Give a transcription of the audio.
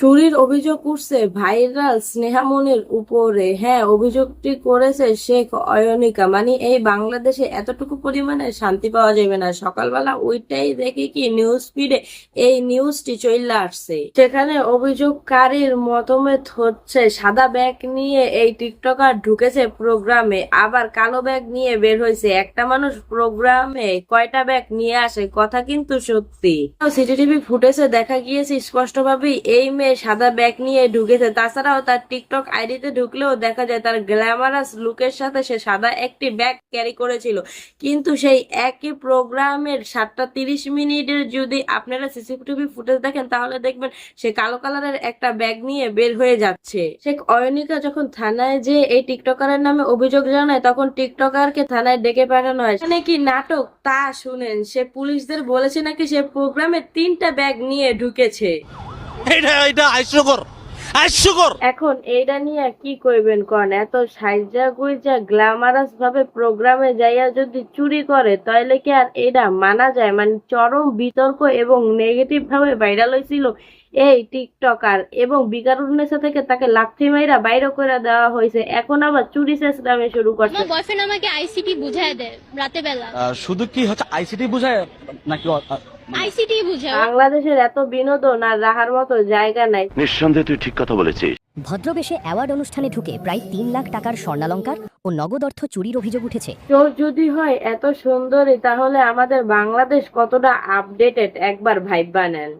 চুরির অভিযোগ উঠছে ভাইরাল স্নেহা মনির উপরে। হ্যাঁ, অভিযোগটি করেছে শেখ অয়নিকা। মানে এই বাংলাদেশে এতটুকু পরিমাণে শান্তি পাওয়া যাবে না। সকালবেলা ওইটাই দেখি কি নিউজ ফিডে এই নিউজটি চলে আসছে। সেখানে অভিযোগকারীর মতামত হচ্ছে সাদা ব্যাগ নিয়ে এই টিকটকার ঢুকেছে প্রোগ্রামে, আবার কালো ব্যাগ নিয়ে বের হয়েছে। একটা মানুষ প্রোগ্রামে কয়টা ব্যাগ নিয়ে আসে, কথা কিন্তু সত্যি। সিসিটিভি ফুটেজে দেখা গিয়েছে স্পষ্টভাবেই এই মেয়ে সাদা ব্যাগ নিয়ে ঢুকেছে। তাছাড়াও তার টিকটক আইডিতে ঢুকলেও দেখা যায় তার গ্ল্যামারাস লুকের সাথে সে সাদা একটি ব্যাগ ক্যারি করেছিল। কিন্তু সেই একই প্রোগ্রামের 7টা 30 মিনিটের যদি আপনারা সিসিটিভি ফুটেজ দেখেন তাহলে দেখবেন সে কালো কালারের একটা ব্যাগ নিয়ে বের হয়ে যাচ্ছে। শেখ অয়নিকা যখন থানায় যে এই টিকটকারের নামে অভিযোগ জানায় তখন টিকটকারকে থানায় ডেকে পাঠানো হয়। মানে কি নাটক তা শুনেন, সে পুলিশদের বলেছে নাকি সে প্রোগ্রামে 3টা ব্যাগ নিয়ে ঢুকেছে। এখন এইটা নিয়ে কি করবেন কন? এত সাইজা গুইজা গ্ল্যামারাস ভাবে প্রোগ্রামে যাইয়া যদি চুরি করে তাহলে কি আর এটা মানা যায়? মানে চরম বিতর্ক এবং নেগেটিভ ভাবে ভাইরাল হয়েছিল এই টিকটকার, এবং বিকারুন্নেসা থেকে তাকে লাথি মাইরা বাইরে করে দেওয়া হয়েছে। এখন আবার চুরি চেষ্টামে শুরু করছে। আমার বয়ফ্রেন্ড আমাকে আইসিটি বুঝায় দেয় রাতে বেলা। শুধু কি হচ্ছে আইসিটি বুঝায় নাকি আইসিটি বুঝায়। বাংলাদেশের এত বিনোদন আর রাহার মতো জায়গা নাই। নিঃসন্দেহে তুই ঠিক কথা বলেছিস। ভদ্রবেশে অ্যাওয়ার্ড অনুষ্ঠানে ঢুকে প্রায় 3 লাখ টাকার স্বর্ণালংকার ও নগদ অর্থ চুরির অভিযোগ উঠেছে। চোর যদি হয় এত সুন্দরী তাহলে আমাদের বাংলাদেশ কতটা আপডেটেড একবার ভাইবা নেন।